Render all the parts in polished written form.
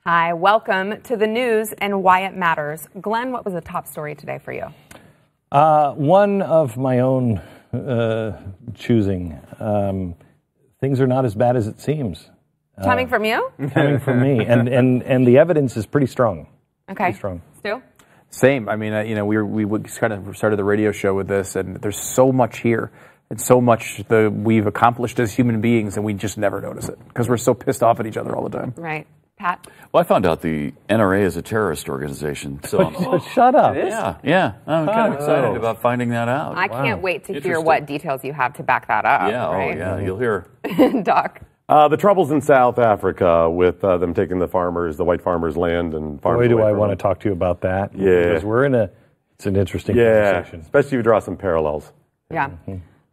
Hi, welcome to the news and why it matters. Glenn, what was the top story today for you? One of my own choosing. Things are not as bad as it seems. Coming from you? Coming from me, and the evidence is pretty strong. Okay. Pretty strong. Stu? Same. I mean, we kind of started the radio show with this, and there's so much here, and so much that we've accomplished as human beings, and we just never notice it because we're so pissed off at each other all the time. Right. Pat? Well, I found out the NRA is a terrorist organization. So Shut up. yeah. I'm kind of excited about finding that out. I can't wait to hear what details you have to back that up. Yeah, right? oh yeah, you'll hear. Doc? The troubles in South Africa with them taking the white farmers' land and farms. Boy, do I want to them. talk to you about that. Yeah. Because it's an interesting conversation. Especially if you draw some parallels. Yeah.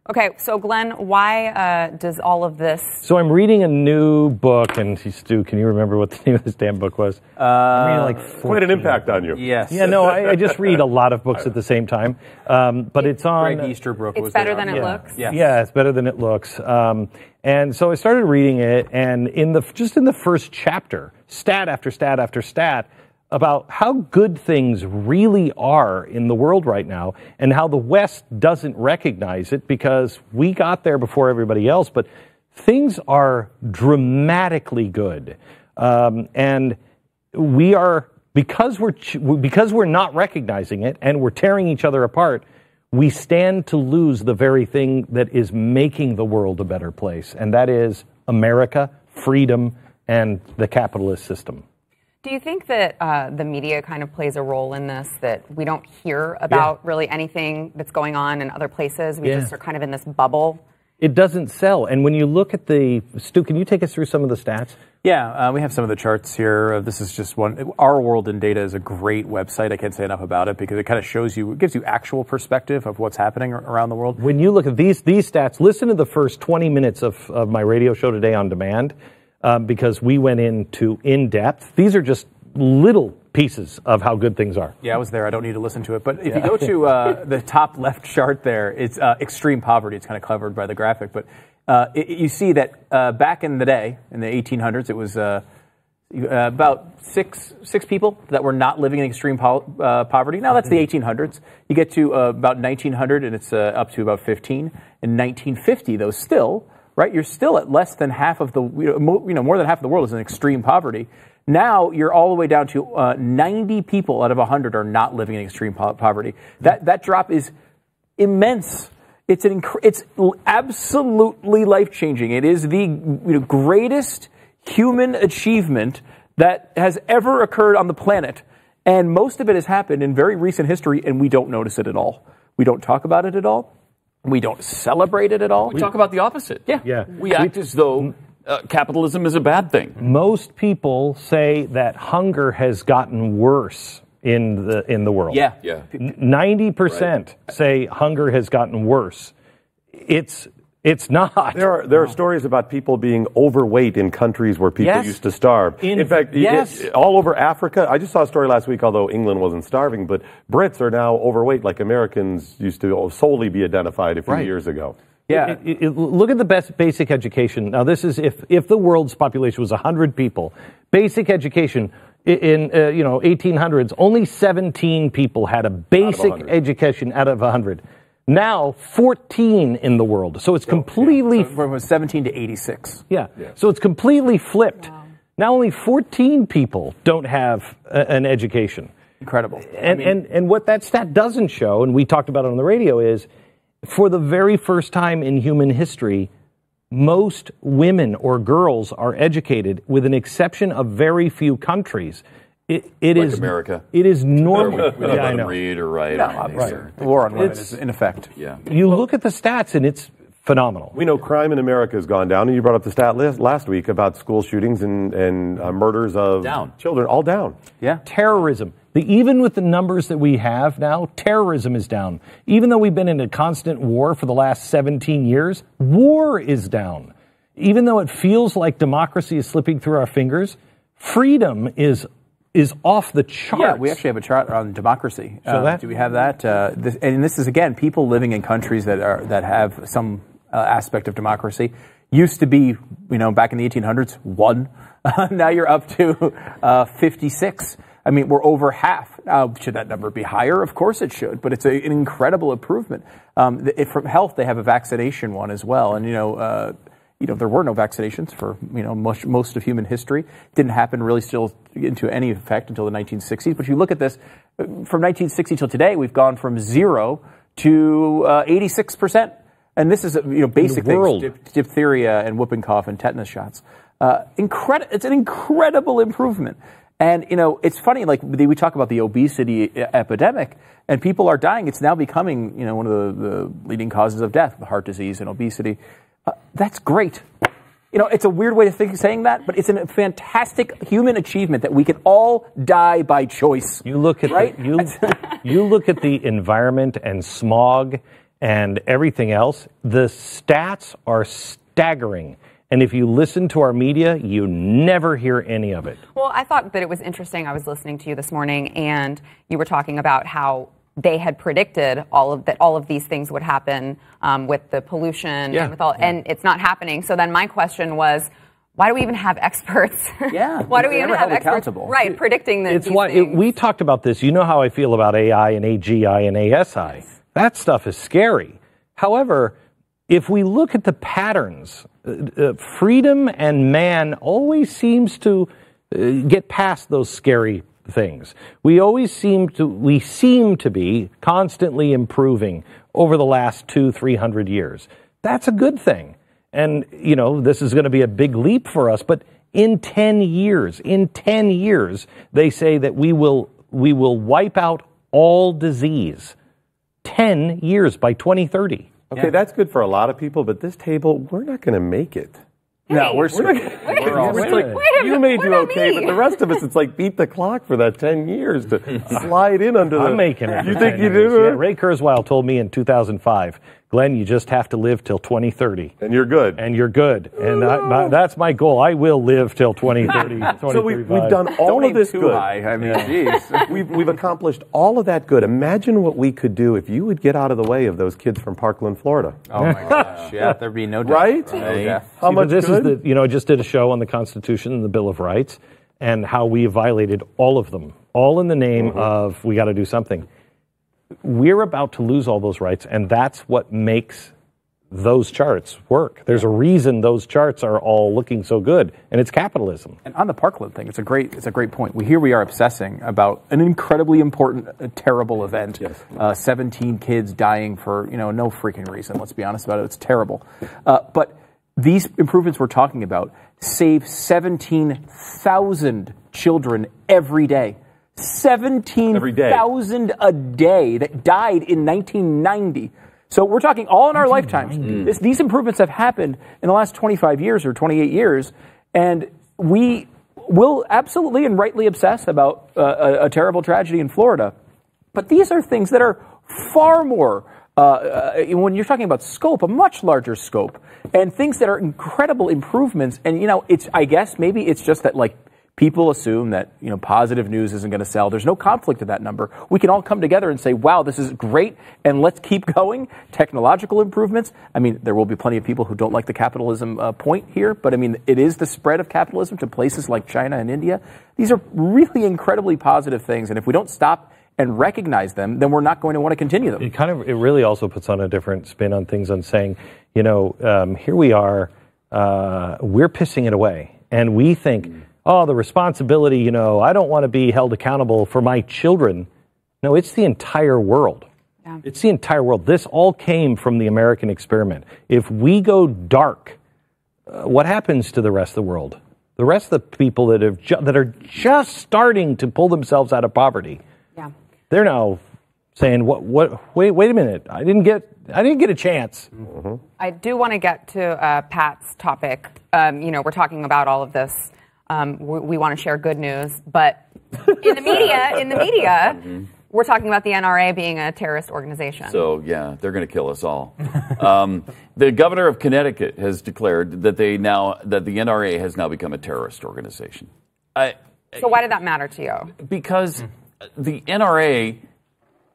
Okay, so Glenn, why does all of this... So I'm reading a new book, and Stu, can you remember what the name of this damn book was? I'm reading like Quite an impact on you. Yes. Yeah, no, I just read a lot of books at the same time. But it's on... Greg Easterbrook It's was better there. than it looks? Yes. Yeah, it's better than it looks. And so I started reading it, and in the first chapter, stat after stat after stat, about how good things really are in the world right now and how the West doesn't recognize it because we got there before everybody else, but things are dramatically good. And we are, because we're not recognizing it and we're tearing each other apart, we stand to lose the very thing that is making the world a better place, and that is America, freedom, and the capitalist system. Do you think that the media kind of plays a role in this, that we don't hear about really anything that's going on in other places? We just are kind of in this bubble? It doesn't sell. And when you look at Stu, can you take us through some of the stats? Yeah, we have some of the charts here. This is just one. Our World in Data is a great website. I can't say enough about it because it kind of shows you, it gives you actual perspective of what's happening around the world. When you look at these stats, listen to the first 20 minutes of my radio show today on demand. Because we went into in-depth. These are just little pieces of how good things are. Yeah, I was there. I don't need to listen to it. But if you go to the top left chart there, it's extreme poverty. It's kind of covered by the graphic. But you see that back in the day, in the 1800s, it was about six people that were not living in extreme poverty. Now that's the 1800s. You get to about 1900, and it's up to about 15. In 1950, though, still... Right, you're still at less than half of the, more than half of the world is in extreme poverty. Now you're all the way down to 90 people out of 100 are not living in extreme poverty. That drop is immense. It's absolutely life changing. It is the greatest human achievement that has ever occurred on the planet, and most of it has happened in very recent history, and we don't notice it at all. We don't talk about it at all. We don't celebrate it at all. We talk about the opposite. Yeah. We act as though capitalism is a bad thing. Most people say that hunger has gotten worse in the world. Yeah. 90% say hunger has gotten worse. It's not. There are stories about people being overweight in countries where people used to starve. In fact, all over Africa. I just saw a story last week, although England wasn't starving, but Brits are now overweight like Americans used to solely be identified a few years ago. Yeah. Look at the basic education. Now, this is if the world's population was 100 people, basic education in 1800s, only 17 people had a basic education out of 100. Now, 14 in the world. So it's completely... So from 17 to 86. Yeah. So it's completely flipped. Wow. Now only 14 people don't have an education. Incredible. And what that stat doesn't show, and we talked about it on the radio, is for the very first time in human history, most women or girls are educated, with an exception of very few countries. It is America. It is normal. We don't let them read or write. The war on women is in effect. Yeah. You look at the stats, and it's phenomenal. We know crime in America has gone down, and you brought up the stat last week about school shootings and murders of children, all down. Yeah. Terrorism. Even with the numbers that we have now, terrorism is down. Even though we've been in a constant war for the last 17 years, war is down. Even though it feels like democracy is slipping through our fingers, freedom is off the charts. Yeah, we actually have a chart on democracy. So do we have that? This is, again, people living in countries that have some aspect of democracy. used to be, back in the 1800s, 1. Now you're up to 56. I mean, we're over half. Should that number be higher? Of course it should, but it's an incredible improvement. From health, they have a vaccination one as well, and there were no vaccinations for most of human history. Didn't happen really still into any effect until the 1960s. But if you look at this, from 1960 till today, we've gone from 0 to 86%, and this is basic things: diphtheria and whooping cough and tetanus shots. It's an incredible improvement. And, it's funny, like we talk about the obesity epidemic, and people are dying. It's now becoming, one of the leading causes of death, heart disease and obesity. That's great. It's a weird way of saying that, but it's a fantastic human achievement that we can all die by choice. You look at you look at the environment and smog and everything else. The stats are staggering. And if you listen to our media, you never hear any of it. Well, I thought that it was interesting. I was listening to you this morning, and you were talking about how they had predicted all of these things would happen with the pollution and with and it's not happening. So then my question was, why do we even have experts? Yeah. Why do we even have experts? Right, predicting this. We talked about this. You know how I feel about AI and AGI and ASI. That stuff is scary. However, if we look at the patterns, freedom and man always seems to get past those scary things. We seem to be constantly improving over the last 200-300 years. That's a good thing. And, this is going to be a big leap for us. But in 10 years, they say that we will wipe out all disease. 10 years by 2030. Okay, that's good for a lot of people, but this table, we're not going to make it. No, we're you may do okay, but the rest of us, it's like beat the clock for that 10 years to slide in under the... I'm making it. You think you do? Yeah, Ray Kurzweil told me in 2005, Glenn, you just have to live till 2030. And you're good. And you're good. And that's my goal. I will live till 2030, 2035. So we've done all of this good. High. I mean, geez. We've accomplished all of that good. Imagine what we could do if you would get out of the way of those kids from Parkland, Florida. Oh, my gosh. Yeah, there'd be no death. Right? No death. How much this good? is I just did a show on the Constitution and the Bill of Rights and how we violated all of them, all in the name of we got to do something. We're about to lose all those rights, and that's what makes those charts work. There's a reason those charts are all looking so good, and it's capitalism. And on the Parkland thing, it's a great point. We are obsessing about an incredibly important, terrible event. Yes. 17 kids dying for no freaking reason. Let's be honest about it. It's terrible. But these improvements we're talking about save 17,000 children every day. 17,000 a day that died in 1990. So we're talking all in our lifetimes. These improvements have happened in the last 25 years or 28 years, and we will absolutely and rightly obsess about a terrible tragedy in Florida. But these are things that are far more, when you're talking about scope, a much larger scope, and things that are incredible improvements. And, I guess maybe it's just that, people assume that, positive news isn't going to sell. There's no conflict in that number. We can all come together and say, wow, this is great, and let's keep going. Technological improvements. I mean, there will be plenty of people who don't like the capitalism point here, but I mean, it is the spread of capitalism to places like China and India. These are really incredibly positive things, and if we don't stop and recognize them, then we're not going to want to continue them. It really also puts on a different spin on things, on saying, here we are, we're pissing it away, and we think, oh, the responsibility, I don't want to be held accountable for my children. No, it's the entire world. Yeah. It's the entire world. This all came from the American experiment. If we go dark, what happens to the rest of the world? The rest of the people that are just starting to pull themselves out of poverty. Yeah. They're now saying, wait a minute. I didn't get a chance. Mm-hmm. I do want to get to Pat's topic. We're talking about all of this. We want to share good news, but in the media, we're talking about the NRA being a terrorist organization. So yeah, they're going to kill us all. The governor of Connecticut has declared that the NRA has now become a terrorist organization. So why did that matter to you? Because the NRA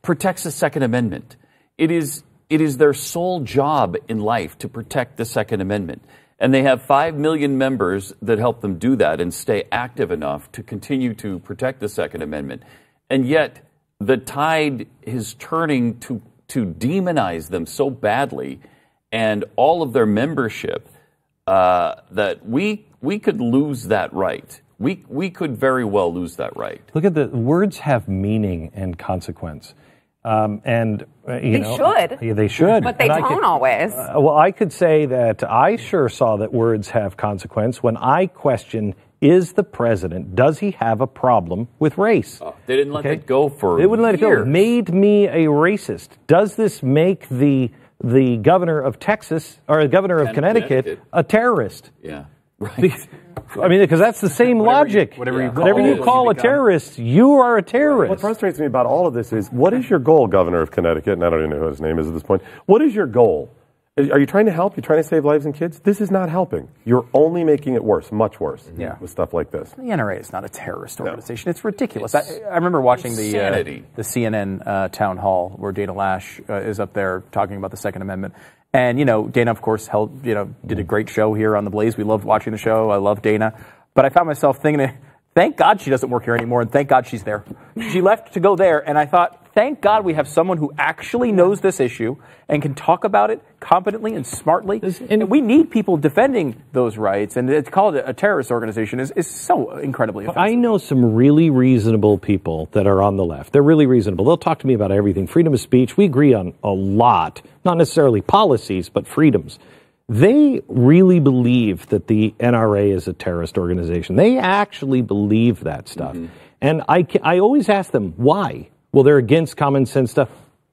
protects the Second Amendment. It is their sole job in life to protect the Second Amendment. And they have 5 million members that help them do that and stay active enough to continue to protect the Second Amendment. And yet the tide is turning to demonize them so badly and all of their membership that we could lose that right. We could very well lose that right. Look at the words have meaning and consequence. They should. Yeah, they should. But they don't always. Well, I could say that I sure saw that words have consequence when I question, is the president, does he have a problem with race? Oh, they didn't let it go for They wouldn't let it years. go. Made me a racist. Does this make the governor of Texas, or the governor of Connecticut a terrorist? Yeah. Right. I mean, because that's the same logic. Whatever you call a terrorist, you are a terrorist. What frustrates me about all of this is, what is your goal, Governor of Connecticut? And I don't even know who his name is at this point. What is your goal? Are you trying to help? You're trying to save lives and kids? This is not helping. You're only making it worse, much worse, with stuff like this. The NRA is not a terrorist organization. It's ridiculous. I remember watching the CNN town hall where Dana Lash is up there talking about the Second Amendment. And, Dana, of course, did a great show here on The Blaze. We loved watching the show. I love Dana. But I found myself thinking, thank God she doesn't work here anymore, and thank God she's there. She left to go there, and I thought, thank God we have someone who actually knows this issue and can talk about it competently and smartly. And we need people defending those rights, and it's called a terrorist organization is so incredibly offensive. I know some really reasonable people that are on the left. They're really reasonable. They'll talk to me about everything. Freedom of speech, we agree on a lot. Not necessarily policies, but freedoms. They really believe that the NRA is a terrorist organization. They actually believe that stuff. Mm-hmm. And I always ask them, why? Well, they're against common sense stuff.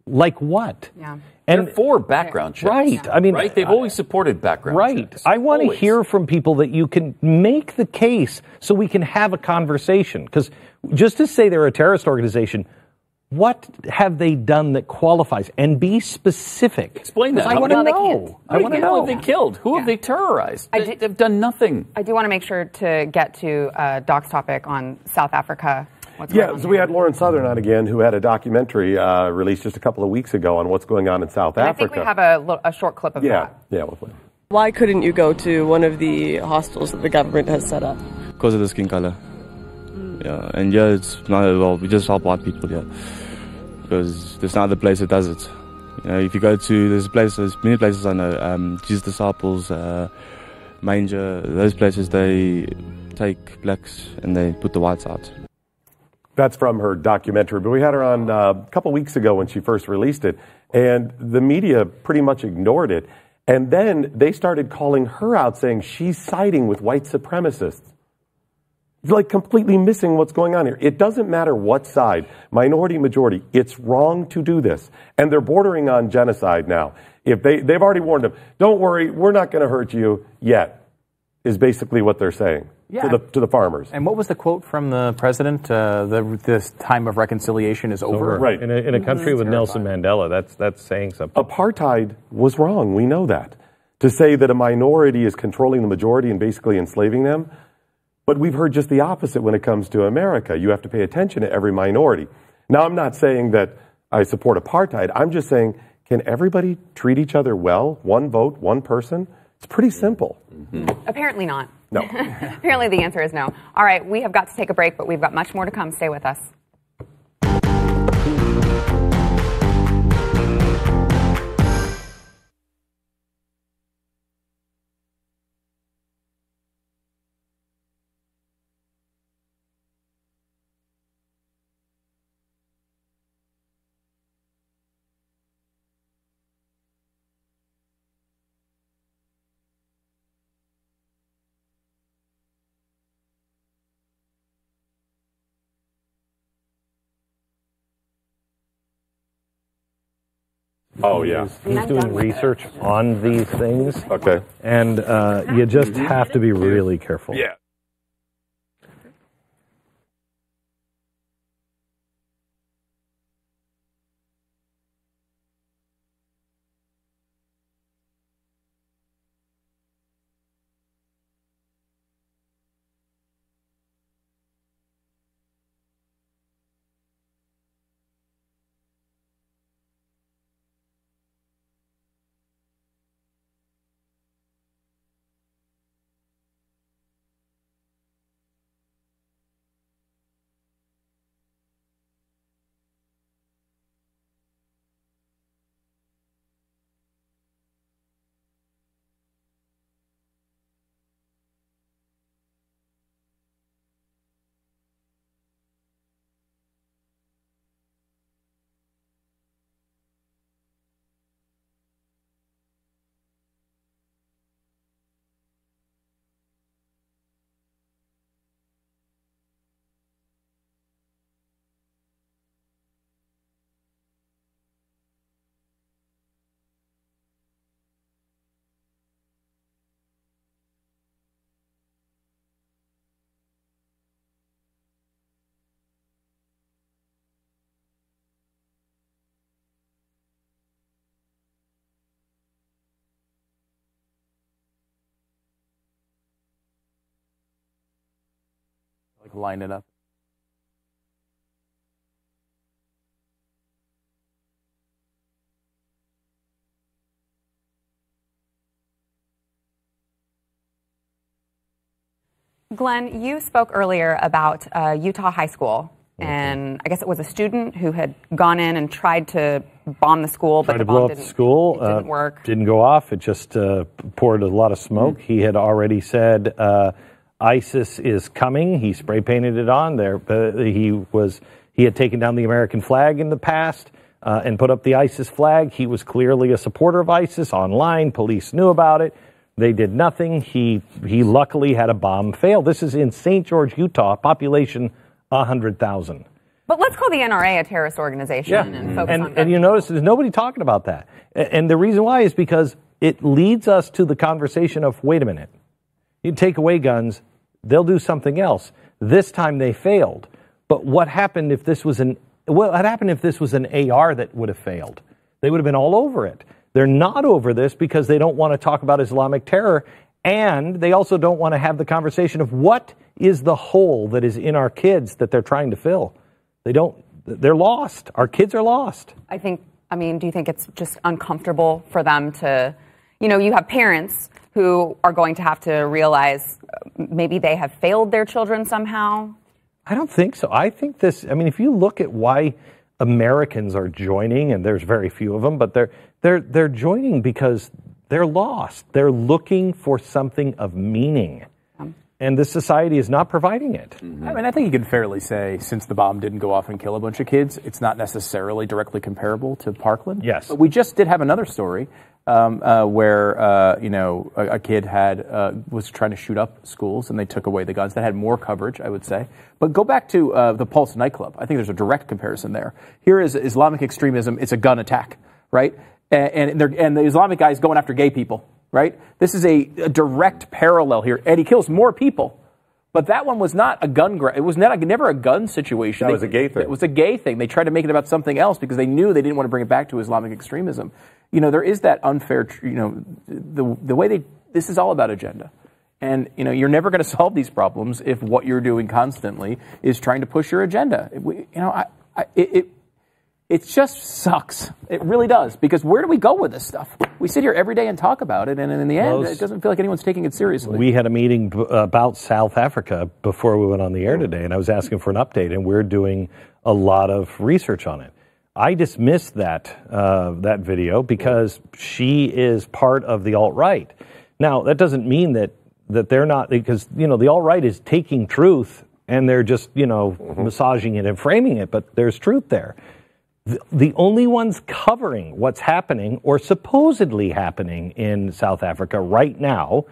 Like what? Yeah. And they're for background checks. Right. Yeah. I mean, right? They've always supported background checks. I want to hear from people that you can make the case so we can have a conversation. Because just to say they're a terrorist organization, what have they done that qualifies? And be specific. Explain that. I want to know. I want to know. Who have they killed? Who have they terrorized? They've done nothing. I do want to make sure to get to Doc's topic on South Africa. So we had Lauren Southern on again, who had a documentary released just a couple of weeks ago on what's going on in South Africa. I think we have a short clip of that. Yeah, we'll play. Why couldn't you go to one of the hostels that the government has set up? Because of the skin color. Yeah, and it's not well. We just help white people here because there's no other place that does it. If you go to there's many places I know. Jesus Disciples, Manger, those places they take blacks and they put the whites out. That's from her documentary, but we had her on a couple weeks ago when she first released it, and the media pretty much ignored it. And then they started calling her out, saying she's siding with white supremacists. Like completely missing what's going on here. It doesn't matter what side, minority, majority, it's wrong to do this. And they're bordering on genocide now. If they've already warned them, don't worry, we're not going to hurt you yet, is basically what they're saying to the farmers. And what was the quote from the president? This time of reconciliation is over. Right. In a country with Nelson Mandela, that's saying something. Apartheid was wrong. We know that. To say that a minority is controlling the majority and basically enslaving them. But we've heard just the opposite when it comes to America. You have to pay attention to every minority. Now, I'm not saying that I support apartheid. I'm just saying, can everybody treat each other well? One vote, one person? It's pretty simple. Mm-hmm. Apparently not. No. Apparently the answer is no. All right, we have got to take a break, but we've got much more to come. Stay with us. Oh, yeah. He's doing research on these things. Okay. And you just have to be really careful. Yeah. line it up. Glenn, you spoke earlier about Utah High School, and I guess it was a student who had gone in and tried to bomb the school, but the bomb didn't work. Didn't go off. It just poured a lot of smoke. He had already said ISIS is coming. He spray painted it on there. He had taken down the American flag in the past and put up the ISIS flag. He was clearly a supporter of ISIS online. Police knew about it. They did nothing. He luckily had a bomb fail. This is in St. George, Utah, population 100,000. But let's call the NRA a terrorist organization and focus on and you notice there's nobody talking about that. And the reason why is because it leads us to the conversation of, wait a minute, you take away guns, they'll do something else. This time they failed. But what happened if this was an AR that would have failed? They would have been all over it. They're not over this because they don't want to talk about Islamic terror, and they also don't want to have the conversation of what is the hole that is in our kids that they're trying to fill. They're lost. Our kids are lost. Do you think it's just uncomfortable for them to, you have parents who are going to have to realize maybe they have failed their children somehow? I don't think so. I think if you look at why Americans are joining, and there's very few of them, but they're joining because they're lost. They're looking for something of meaning. And this society is not providing it. I think you can fairly say, since the bomb didn't go off and kill a bunch of kids, it's not necessarily directly comparable to Parkland. Yes. But we just did have another story where a kid was trying to shoot up schools, and they took away the guns. That had more coverage, I would say. But go back to the Pulse nightclub. I think there's a direct comparison there. Here is Islamic extremism. It's a gun attack, right? And the Islamic guy is going after gay people. Right? This is a direct parallel here, and he kills more people. But that one was not a gun. It was never a gun situation. That was a gay thing. It was a gay thing. They tried to make it about something else because they knew they didn't want to bring it back to Islamic extremism. There is that unfair. The way this is all about agenda, and you're never going to solve these problems if what you're doing constantly is trying to push your agenda. It just sucks. It really does. Because where do we go with this stuff? We sit here every day and talk about it, and in the end, it doesn't feel like anyone's taking it seriously. We had a meeting about South Africa before we went on the air today, and I was asking for an update, and we're doing a lot of research on it. I dismissed that video because she is part of the alt-right. Now, that doesn't mean that they're not, because, the alt-right is taking truth, and they're just, massaging it and framing it, but there's truth there. The only ones covering what's happening or supposedly happening in South Africa right now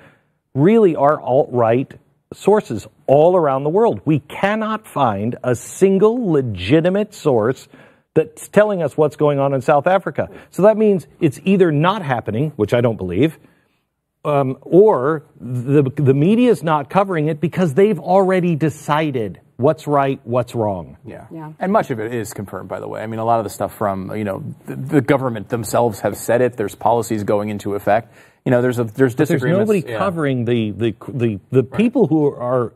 really are alt-right sources all around the world. We cannot find a single legitimate source that's telling us what's going on in South Africa. So that means it's either not happening, which I don't believe, or the media is not covering it because they've already decided what's right, what's wrong. Yeah. And much of it is confirmed, by the way. A lot of the stuff from, the government themselves have said it. There's policies going into effect. There's disagreements. There's nobody covering the people who are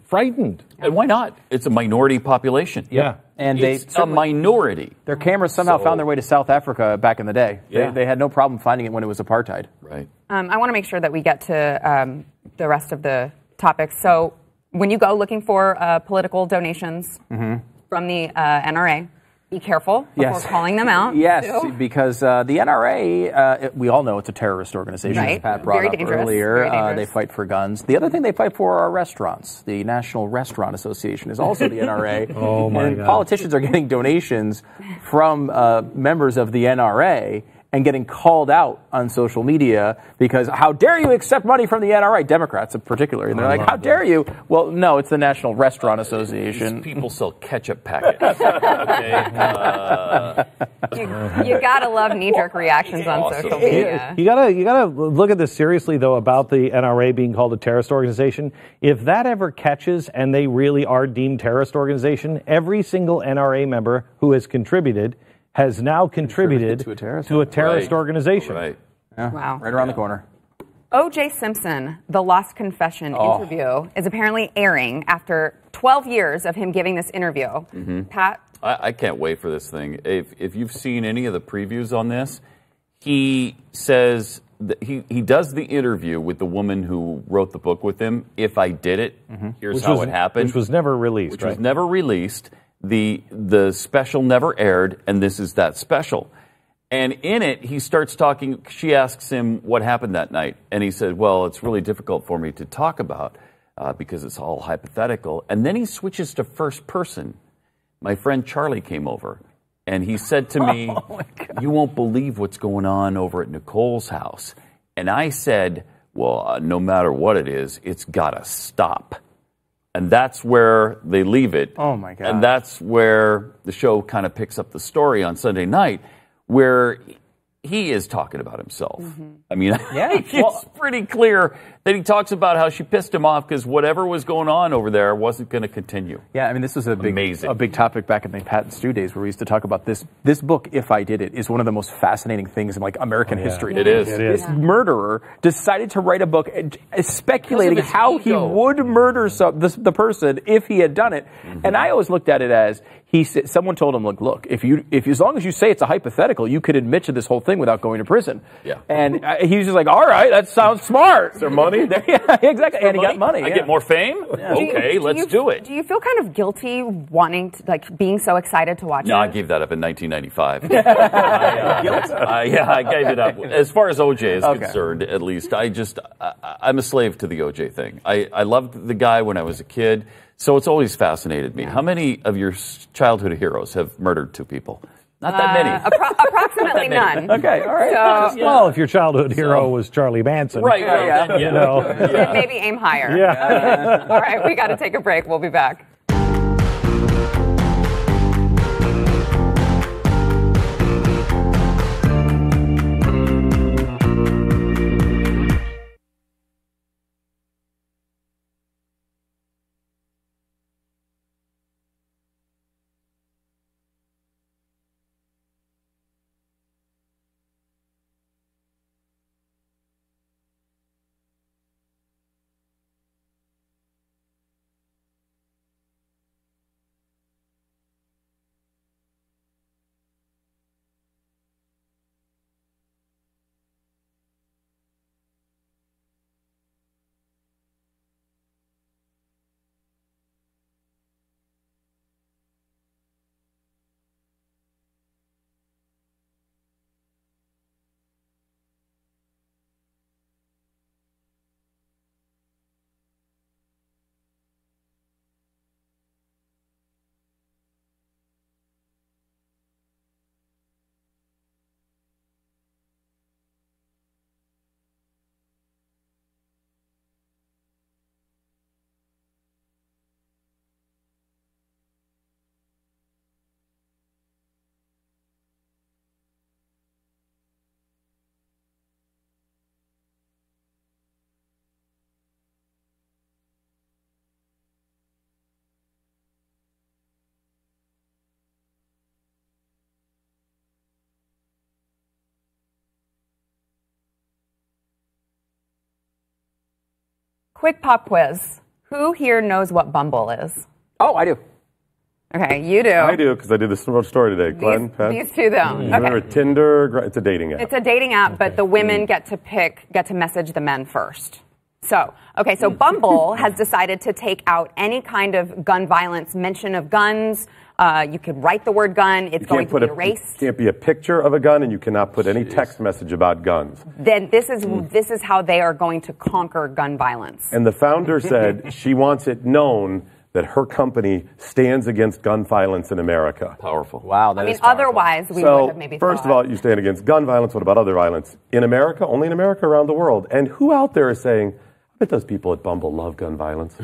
frightened. And why not? It's a minority population. Yeah. And it's a minority. Their cameras somehow found their way to South Africa back in the day. Yeah. They had no problem finding it when it was apartheid. Right. I want to make sure that we get to the rest of the topics. So when you go looking for political donations from the NRA, be careful before calling them out. Yes, because the NRA, we all know it's a terrorist organization, as Pat brought up earlier. They fight for guns. The other thing they fight for are restaurants. The National Restaurant Association is also the NRA. Oh, my God. Politicians are getting donations from members of the NRA and getting called out on social media because how dare you accept money from the NRA, Democrats in particular. And they're like, how dare you? Well, no, it's the National Restaurant Association. These people sell ketchup packets. You gotta love knee-jerk reactions on social media. You gotta look at this seriously, though, about the NRA being called a terrorist organization. If that ever catches and they really are deemed terrorist organization, every single NRA member who has contributed has now contributed to a terrorist organization. Right. Yeah. Wow. Right around the corner. O.J. Simpson, the Lost Confession interview, is apparently airing after 12 years of him giving this interview. Pat? I can't wait for this thing. If you've seen any of the previews on this, he says that he does the interview with the woman who wrote the book with him. If I did it, here's how it happened. Which was never released. Which was never released. The special never aired, and this is that special. And in it, he starts talking. She asks him what happened that night. And he said, well, it's really difficult for me to talk about because it's all hypothetical. And then he switches to first person. My friend Charlie came over, and he said to me, you won't believe what's going on over at Nicole's house. And I said, well, no matter what it is, it's got to stop. And that's where they leave it. Oh, my God. And that's where the show kind of picks up the story on Sunday night, where he is talking about himself. I mean, it's pretty clear that he talks about how she pissed him off because whatever was going on over there wasn't going to continue. Yeah, I mean, this was a big topic back in the Pat and Stu days where we used to talk about this. This book, If I Did It, is one of the most fascinating things in, like, American history. It is. This murderer decided to write a book speculating how he would murder the person if he had done it. And I always looked at it as someone told him, look, if as long as you say it's a hypothetical, you could admit to this whole thing without going to prison. Yeah. And he was just like, all right, that sounds smart. Is there money? Yeah, exactly. And he got money. I get more fame? Yeah. Okay, let's do it. Do you feel kind of guilty wanting to, like, being so excited to watch it? No, I gave that up in 1995. I gave it up. As far as OJ is concerned, at least, I'm a slave to the OJ thing. I loved the guy when I was a kid, so it's always fascinated me. How many of your childhood heroes have murdered two people? Not that many. Approximately none. Okay, all right. So, well, if your childhood hero was Charlie Manson. Right. You know. then maybe aim higher. Yeah. All right, we got to take a break. We'll be back. Quick pop quiz. Who here knows what Bumble is? Oh, I do. Okay, you do. I do, because I did this story today. Glenn, Pat? These two don't. Okay. Remember Tinder? It's a dating app. It's a dating app, but the women get to message the men first. So Bumble has decided to take out any kind of gun violence, mention of guns. You could write the word gun. It's going to be erased. It can't be a picture of a gun, and you cannot put any text message about guns. Then this is how they are going to conquer gun violence. And the founder said she wants it known that her company stands against gun violence in America. Powerful. Wow, that is powerful. Otherwise we would have maybe first of all, you stand against gun violence. What about other violence? In America? Only in America, around the world. And who out there is saying, I bet those people at Bumble love gun violence?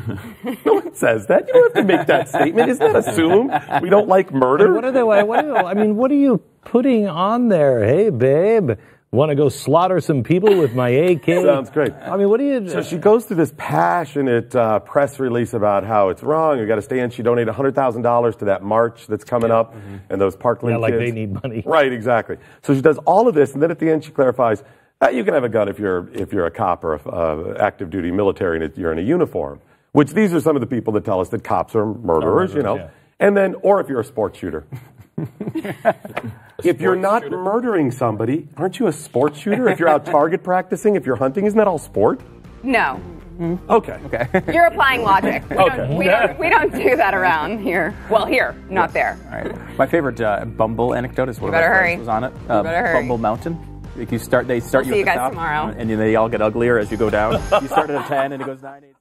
No one says that. You don't have to make that statement. Isn't that assumed? We don't like murder? What are you putting on there? Hey, babe, want to go slaughter some people with my AK? Sounds great. I mean, what do you... So she goes through this passionate press release about how it's wrong. You got to stand. She donated $100,000 to that march that's coming up, and those Parkland kids. They need money. Right, exactly. So she does all of this, and then at the end she clarifies, You can have a gun if you're a cop or active duty military and you're in a uniform. Which these are some of the people that tell us that cops are murderers, you know. Yeah. And then, or if you're a sports shooter. If you're not murdering somebody, aren't you a sports shooter? If you're out target practicing, if you're hunting, isn't that all sport? No. Okay. You're applying logic. We don't do that around here. Well, here, not there. All right. My favorite Bumble anecdote is one of my friends was on it. Bumble Mountain. Like they start you at the top, tomorrow. and they all get uglier as you go down. You start at a 10 and it goes 9, 8.